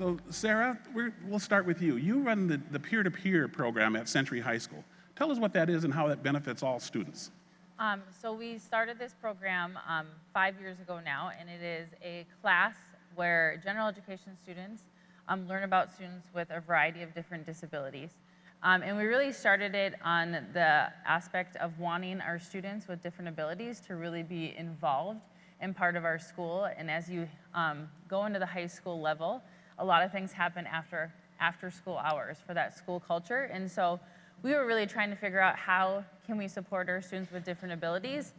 So Sarah, we'll start with you. You run the peer-to-peer program at Century High School. Tell us what that is and how that benefits all students. So we started this program 5 years ago now, and it is a class where general education students learn about students with a variety of different disabilities. And we really started it on the aspect of wanting our students with different abilities to really be involved in part of our school. And as you go into the high school level, a lot of things happen after school hours for that school culture. And so we were really trying to figure out how can we support our students with different abilities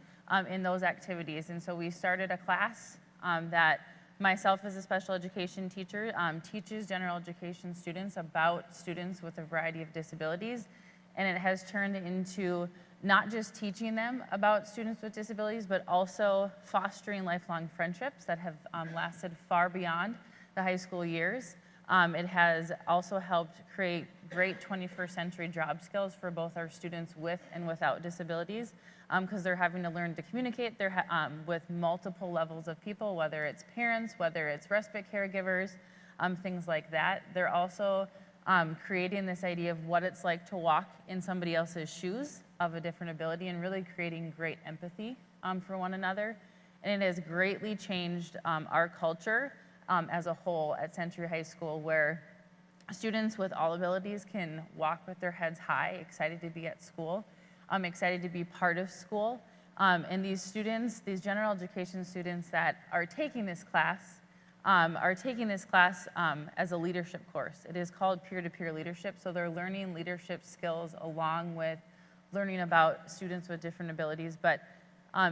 in those activities. And so we started a class that myself as a special education teacher teaches general education students about students with a variety of disabilities. And it has turned into not just teaching them about students with disabilities, but also fostering lifelong friendships that have lasted far beyond the high school years. It has also helped create great 21st century job skills for both our students with and without disabilities, because they're having to learn to communicate with multiple levels of people, whether it's parents, whether it's respite caregivers, things like that. They're also creating this idea of what it's like to walk in somebody else's shoes of a different ability and really creating great empathy for one another. And it has greatly changed our culture as a whole at Century High School, where students with all abilities can walk with their heads high, excited to be at school, excited to be part of school. And these students, these general education students that are taking this class as a leadership course. It is called peer-to-peer leadership, so they're learning leadership skills along with learning about students with different abilities, but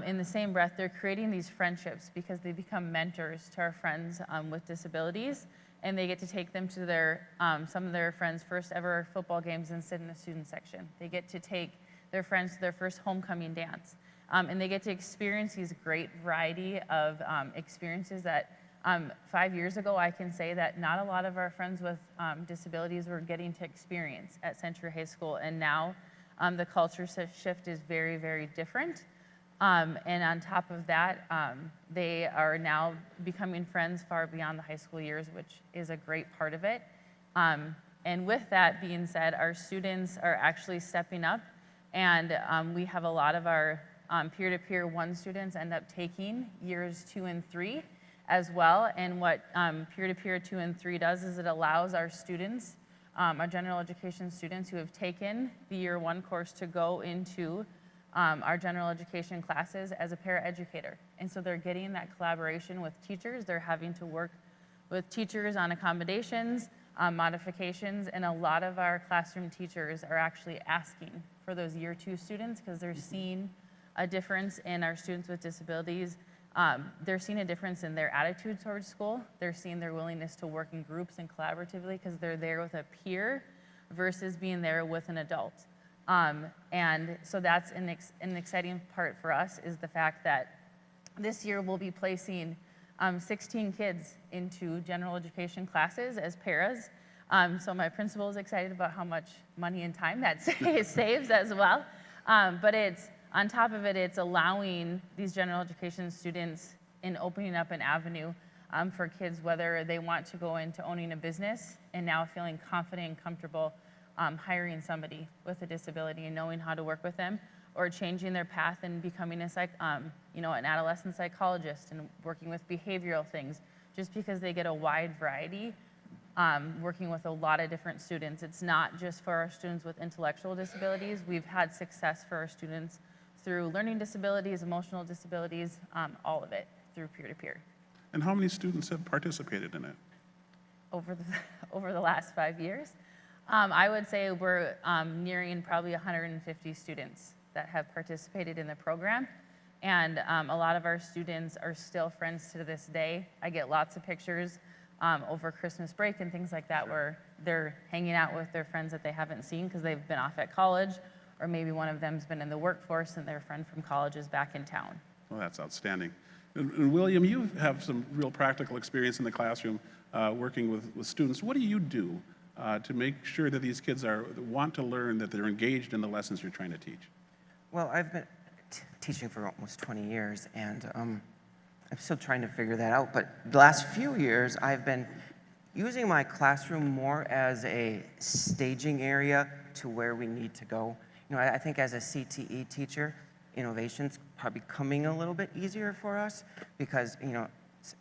in the same breath, they're creating these friendships because they become mentors to our friends with disabilities, and they get to take them to their some of their friends' first ever football games and sit in the student section. They get to take their friends to their first homecoming dance, and they get to experience these great variety of experiences that 5 years ago, I can say that not a lot of our friends with disabilities were getting to experience at Century High School, and now the culture shift is very, very different. And on top of that, they are now becoming friends far beyond the high school years, which is a great part of it. And with that being said, our students are actually stepping up, and we have a lot of our peer-to-peer 1 students end up taking years 2 and 3 as well. And what peer-to-peer 2 and 3 does is it allows our students, our general education students who have taken the year 1 course, to go into our general education classes as a paraeducator. And so they're getting that collaboration with teachers. They're having to work with teachers on accommodations, modifications, and a lot of our classroom teachers are actually asking for those year 2 students because they're seeing a difference in our students with disabilities. They're seeing a difference in their attitude towards school. They're seeing their willingness to work in groups and collaboratively because they're there with a peer versus being there with an adult. And so that's an exciting part for us, is the fact that this year we'll be placing 16 kids into general education classes as paras. So my principal is excited about how much money and time that saves as well. But it's, on top of it, it's allowing these general education students in opening up an avenue for kids, whether they want to go into owning a business and now feeling confident and comfortable hiring somebody with a disability and knowing how to work with them, or changing their path and becoming an adolescent psychologist and working with behavioral things, just because they get a wide variety working with a lot of different students. It's not just for our students with intellectual disabilities. We've had success for our students through learning disabilities, emotional disabilities, all of it through peer-to-peer. And how many students have participated in it? Over the last 5 years? I would say we're nearing probably 150 students that have participated in the program. And a lot of our students are still friends to this day. I get lots of pictures over Christmas break and things like that where they're hanging out with their friends that they haven't seen because they've been off at college, or maybe one of them's been in the workforce and their friend from college is back in town. Well, that's outstanding. And William, you have some real practical experience in the classroom working with students. What do you do to make sure that these kids want to learn, that they're engaged in the lessons you're trying to teach? Well, I've been teaching for almost 20 years, and I'm still trying to figure that out. But the last few years, I've been using my classroom more as a staging area to where we need to go. You know, I think as a CTE teacher, innovation's probably coming a little bit easier for us because, you know,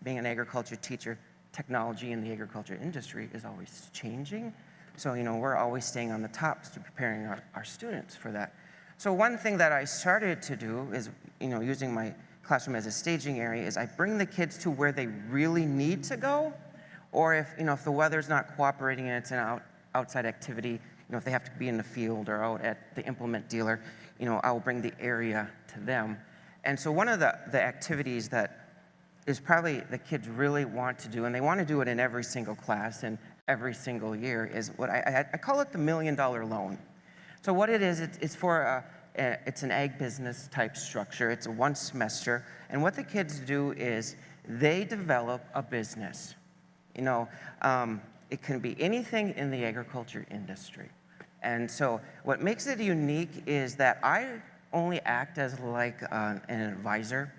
being an agriculture teacher, technology in the agriculture industry is always changing. So, you know, we're always staying on the top to preparing our students for that. So one thing that I started to do is, you know, using my classroom as a staging area is I bring the kids to where they really need to go, or if, you know, if the weather's not cooperating and it's an outside activity, you know, if they have to be in the field or out at the implement dealer, you know, I'll bring the area to them. And so one of the activities that is probably the kids really want to do, and they want to do it in every single class and every single year, is what I call it the $1 million loan. So what it is, it's for it's an ag business type structure. It's a one semester, and what the kids do is they develop a business. You know, it can be anything in the agriculture industry. And so what makes it unique is that I only act as like an advisor,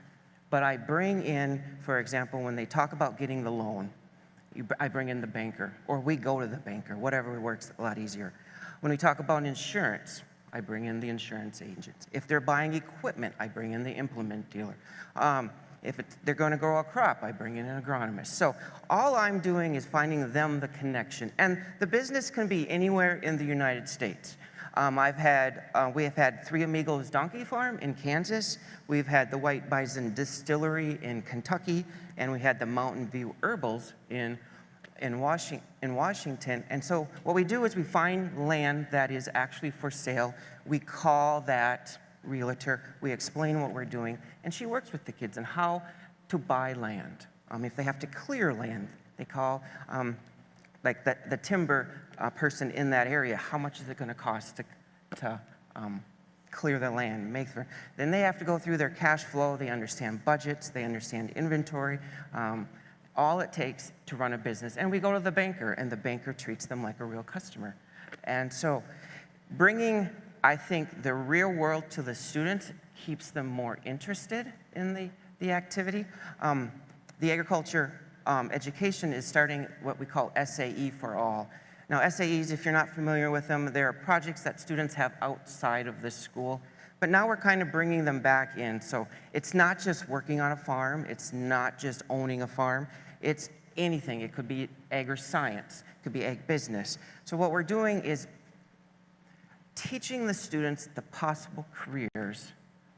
but I bring in, for example, when they talk about getting the loan, I bring in the banker, or we go to the banker, whatever works a lot easier. When we talk about insurance, I bring in the insurance agents. If they're buying equipment, I bring in the implement dealer. If they're going to grow a crop, I bring in an agronomist. So all I'm doing is finding them the connection. And the business can be anywhere in the United States. We have had Three Amigos Donkey Farm in Kansas. We've had the White Bison Distillery in Kentucky, and we had the Mountain View Herbals in Washington. And so what we do is we find land that is actually for sale. We call that realtor. We explain what we're doing, and she works with the kids on how to buy land. If they have to clear land, they call like the timber person in that area, how much is it going to cost to clear the land? Then they have to go through their cash flow. They understand budgets. They understand inventory. All it takes to run a business. And we go to the banker, and the banker treats them like a real customer. And so bringing, I think, the real world to the students keeps them more interested in the activity. The agriculture education is starting what we call SAE for all. Now, SAEs, if you're not familiar with them, they're projects that students have outside of the school. But now we're kind of bringing them back in. So it's not just working on a farm. It's not just owning a farm. It's anything. It could be agri-science. It could be ag business. So what we're doing is teaching the students the possible careers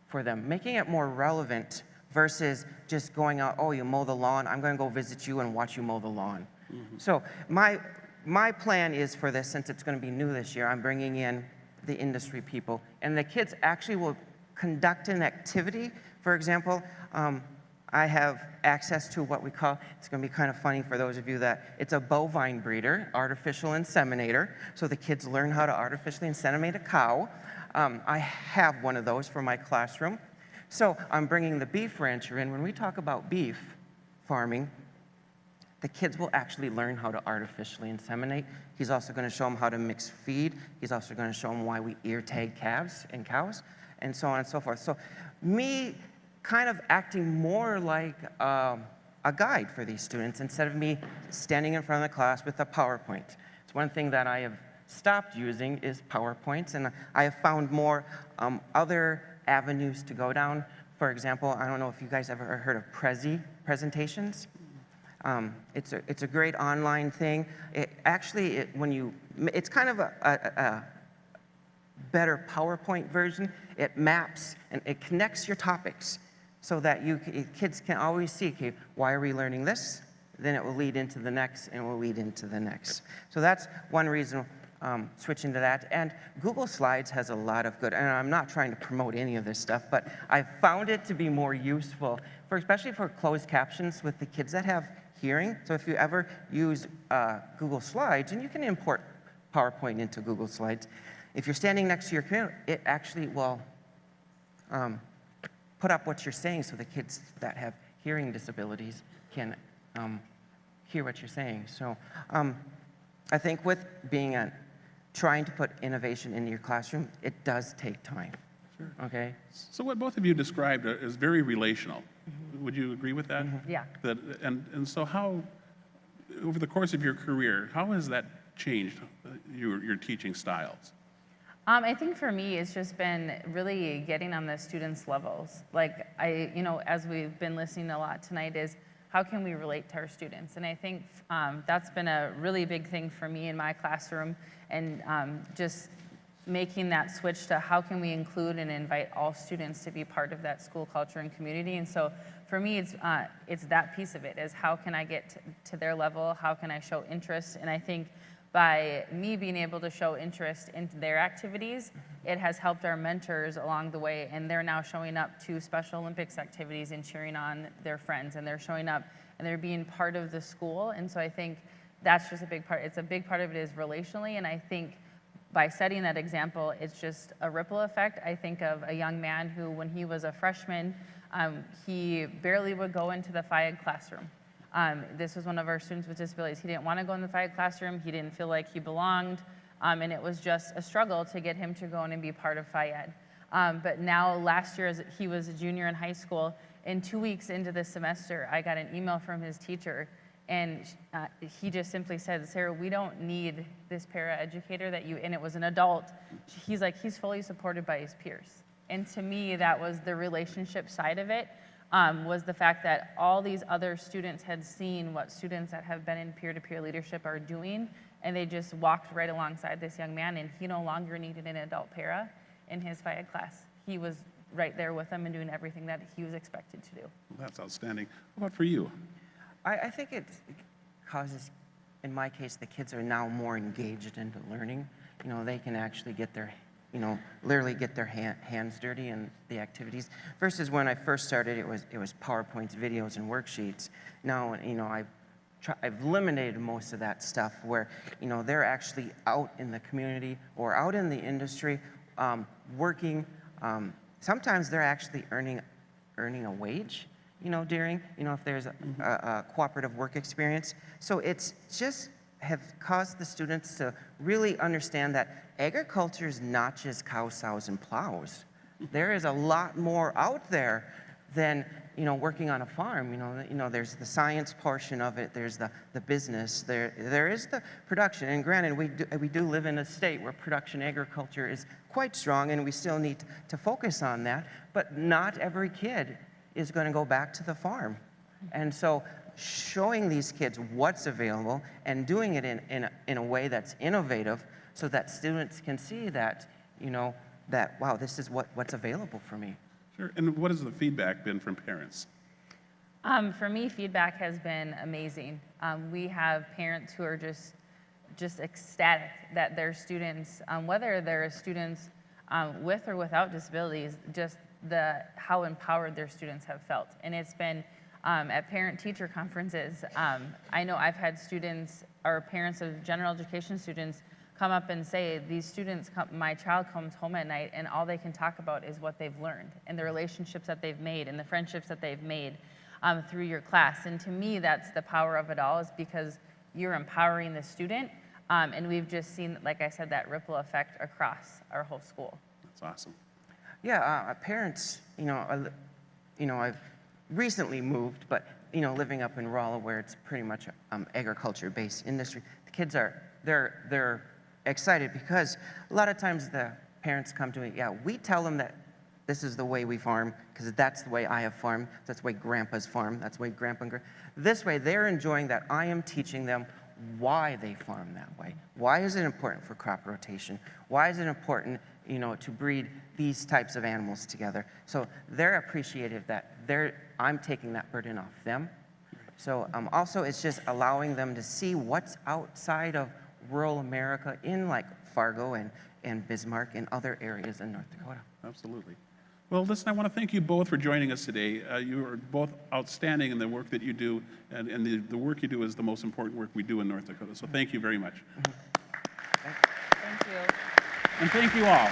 for them, making it more relevant versus just going out, oh, you mow the lawn, I'm going to go visit you and watch you mow the lawn. Mm-hmm. So my plan is for this, since it's going to be new this year, I'm bringing in the industry people, and the kids actually will conduct an activity. For example, I have access to what we call, it's going to be kind of funny for those of you that, it's a bovine breeder, artificial inseminator, so the kids learn how to artificially inseminate a cow. I have one of those for my classroom. So I'm bringing the beef rancher in. When we talk about beef farming, the kids will actually learn how to artificially inseminate. He's also going to show them how to mix feed. He's also going to show them why we ear tag calves and cows, and so on and so forth. So me kind of acting more like a guide for these students instead of me standing in front of the class with a PowerPoint. It's one thing that I have stopped using is PowerPoints, and I have found more other avenues to go down. For example, I don't know if you guys ever heard of presentations. It's a great online thing. It's kind of a better PowerPoint version. It maps and it connects your topics so that kids can always see, okay, why are we learning this? Then it will lead into the next, and it will lead into the next. So that's one reason switching to that. And Google Slides has a lot of good, and I'm not trying to promote any of this stuff, but I've found it to be more useful, especially for closed captions with the kids that have hearing. So if you ever use Google Slides, and you can import PowerPoint into Google Slides, if you're standing next to your computer, it actually will put up what you're saying so the kids that have hearing disabilities can hear what you're saying. So I think with being trying to put innovation into your classroom, it does take time. Sure. Okay? So what both of you described is very relational. Mm-hmm. Would you agree with that? Mm-hmm. Yeah. And so how, over the course of your career, how has that changed your teaching styles? I think for me, it's just been really getting on the students' levels. Like as we've been listening a lot tonight, is how can we relate to our students? And I think that's been a really big thing for me in my classroom, and just making that switch to how can we include and invite all students to be part of that school culture and community. And so for me, it's that piece of it, is how can I get to their level? How can I show interest? And I think by me being able to show interest in their activities, it has helped our mentors along the way, and they're now showing up to Special Olympics activities and cheering on their friends, and they're showing up and they're being part of the school. And so I think that's just a big part. It's a big part of it is relationally, and I think by setting that example, it's just a ripple effect. I think of a young man who, when he was a freshman, he barely would go into the FIAD classroom. This was one of our students with disabilities. He didn't want to go in the FIAD classroom. He didn't feel like he belonged. And it was just a struggle to get him to go in and be part of FIAD. But now, last year, as he was a junior in high school, and 2 weeks into the semester, I got an email from his teacher, and he just simply said, "Sarah, we don't need this paraeducator that you," and it was an adult. He's like, he's fully supported by his peers. And to me, that was the relationship side of it. Was the fact that all these other students had seen what students that have been in peer-to-peer leadership are doing, and they just walked right alongside this young man, and he no longer needed an adult para in his FIAD class. He was right there with them and doing everything that he was expected to do. Well, that's outstanding. How about for you? I think it causes, in my case, the kids are now more engaged into learning. They can actually get their, literally get their hands dirty in the activities. Versus when I first started, it was PowerPoints, videos, and worksheets. Now, I've eliminated most of that stuff where, they're actually out in the community or out in the industry, working. Sometimes they're actually earning a wage, during, if there's a cooperative work experience. So it's just have caused the students to really understand that agriculture is not just cows, sows, and plows. There is a lot more out there than, working on a farm. There's the science portion of it, there's the business, there is the production. And granted, we do live in a state where production agriculture is quite strong, and we still need to focus on that, but not every kid is going to go back to the farm. And so showing these kids what's available and doing it in a way that's innovative so that students can see that, that, wow, this is what's available for me. Sure. And what has the feedback been from parents? For me, feedback has been amazing. We have parents who are just ecstatic that their students, whether they're students with or without disabilities, just how empowered their students have felt. And it's been at parent-teacher conferences. I know I've had students or parents of general education students come up and say, these students, my child comes home at night and all they can talk about is what they've learned and the relationships that they've made and the friendships that they've made through your class. And to me, that's the power of it all, is because you're empowering the student. And we've just seen, like I said, that ripple effect across our whole school. That's awesome. Yeah, parents, I've recently moved, but, living up in Rolla where it's pretty much agriculture-based industry, the kids they're excited because a lot of times the parents come to me, we tell them that this is the way we farm because that's the way I have farmed, that's the way Grandpa's farmed, that's the way Grandpa and this way they're enjoying that I am teaching them why they farm that way. Why is it important for crop rotation? Why is it important, to breed these types of animals together? So they're appreciative that I'm taking that burden off them. So also it's just allowing them to see what's outside of rural America in like Fargo and Bismarck and other areas in North Dakota. Absolutely. Well, listen, I want to thank you both for joining us today. You are both outstanding in the work that you do, and the work you do is the most important work we do in North Dakota. So thank you very much. Thank you. And thank you all.